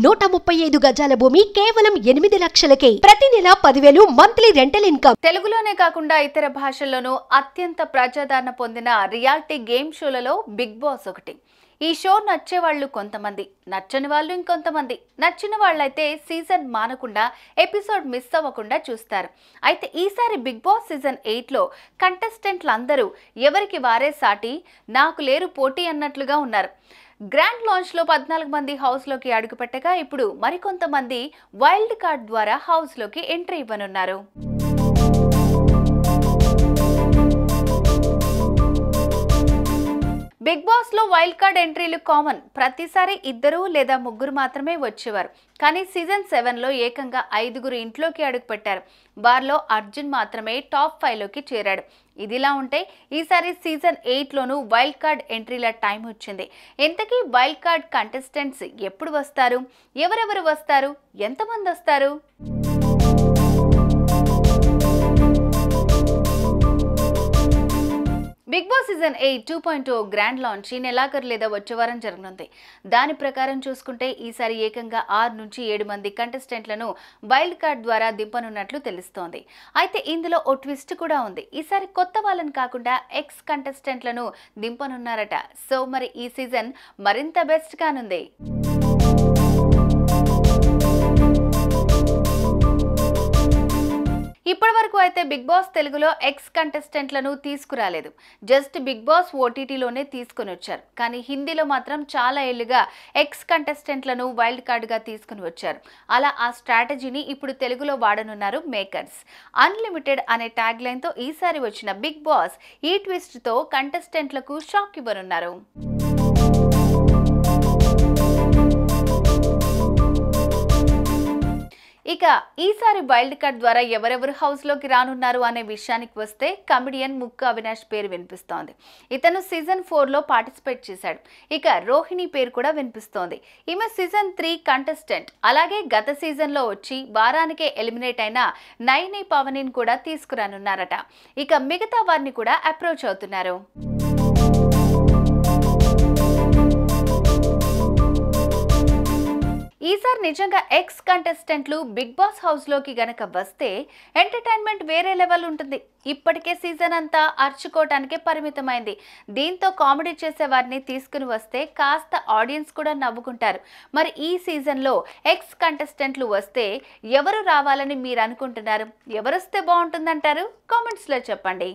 135 గజాల భూమి కేవలం 8 లక్షలకే. ప్రతి నెల 10,000 మంత్లీ రెంటల్ ఇన్కమ్. తెలుగులోనే కాకుండా ఇతర భాషల్లోనూ అత్యంత ప్రజాదరణ పొందిన రియాలిటీ గేమ్ షోలలో బిగ్ బాస్ ఒకటి. ఈ షో నచ్చే వాళ్ళు కొంతమంది, నచ్చని వాళ్ళు ఇంకొంతమంది. నచ్చిన వాళ్ళైతే సీజన్ మానకుండా, ఎపిసోడ్ మిస్ అవ్వకుండా చూస్తారు. అయితే ఈసారి బిగ్ బాస్ సీజన్ 8లో కంటెస్టెంట్లు అందరూ ఎవరికి వారే సాటి, నాకు లేరు పోటీ అన్నట్లుగా ఉన్నారు. గ్రాండ్ లాంచ్లో 14 మంది హౌస్లోకి అడుగుపెట్టగా ఇప్పుడు మరికొంతమంది వైల్డ్ కార్డ్ ద్వారా హౌస్లోకి ఎంట్రీ ఇవ్వనున్నారు. బిగ్ బాస్ లో వైల్డ్ కార్డ్ ఎంట్రీలు కామన్. ప్రతిసారి 2 లేదా 3 మాత్రమే వచ్చేవారు. కానీ సీజన్ 7లో ఏకంగా 5 ఇంట్లోకి అడుగుపెట్టారు. వారిలో అర్జున్ మాత్రమే టాప్ 5లోకి చేరాడు. ఇదిలా ఉంటే ఈసారి సీజన్ 8లోనూ వైల్డ్ కార్డ్ ఎంట్రీల టైం వచ్చింది. ఇంతకీ వైల్డ్ కార్డ్ కంటెస్టెంట్స్ ఎప్పుడు వస్తారు, ఎవరెవరు వస్తారు, ఎంతమంది వస్తారు? Bigg Boss season 8 2.0 grand launch ఈ నెలాఖరు లేదా వచ్చే వారం జరగనుంది. దాని ప్రకారం చూసుకుంటే ఈసారి ఏకంగా 6 నుంచి 7 మంది కంటెస్టెంట్లను వైల్డ్ కార్డ్ ద్వారా దింపనున్నట్లు తెలుస్తోంది. అయితే ఇందులో ఓ ట్విస్ట్ కూడా ఉంది. ఈసారి కొత్త వాళ్ళని కాకుండా ఎక్స్ కంటెస్టెంట్లను దింపనున్నారట. సో మరి ఈ సీజన్ మరింత బెస్ట్ కానుంది. ఇప్పటి వరకు అయితే బిగ్ బాస్ తెలుగులో ఎక్స్ కంటెస్టెంట్లను తీసుకురాలేదు. జస్ట్ బిగ్ బాస్ ఓటీటీలోనే తీసుకుని వచ్చారు. కానీ హిందీలో మాత్రం చాలా ఏళ్లుగా ఎక్స్ కంటెస్టెంట్లను వైల్డ్ కార్డ్గా తీసుకుని వచ్చారు. అలా ఆ స్ట్రాటజీని ఇప్పుడు తెలుగులో వాడనున్నారు మేకర్స్. అన్లిమిటెడ్ అనే ట్యాగ్ లైన్తో ఈసారి వచ్చిన బిగ్ బాస్ ఈ ట్విస్ట్తో కంటెస్టెంట్లకు షాక్ ఇవ్వనున్నారు. ఇక ఈసారి వైల్డ్ కార్డ్ ద్వారా ఎవరెవరు హౌస్లోకి రానున్నారు అనే విషయానికి వస్తే కమెడియన్ ముక్కు అవినాష్ పేరు వినిపిస్తోంది. ఇతను సీజన్ 4లో పార్టిసిపేట్ చేశాడు. ఇక రోహిణి పేరు కూడా వినిపిస్తోంది. ఈమె సీజన్ 3 కంటెస్టెంట్. అలాగే గత సీజన్లో వచ్చి వారానికే ఎలిమినేట్ అయిన నైని పవనిని కూడా తీసుకురానున్నారట. ఇక మిగతా వారిని కూడా అప్రోచ్ అవుతున్నారు. ఈసారి నిజంగా ఎక్స్ కంటెస్టెంట్లు బిగ్ బాస్ హౌస్లోకి గనక వస్తే ఎంటర్టైన్మెంట్ వేరే లెవెల్ ఉంటుంది. ఇప్పటికే సీజన్ అంతా అర్చుకోవటానికే పరిమితమైంది. దీంతో కామెడీ చేసే వారిని తీసుకుని వస్తే కాస్త ఆడియన్స్ కూడా నవ్వుకుంటారు. మరి ఈ సీజన్లో ఎక్స్ కంటెస్టెంట్లు వస్తే ఎవరు రావాలని మీరు అనుకుంటున్నారు? ఎవరొస్తే బాగుంటుందంటారు? కామెంట్స్లో చెప్పండి.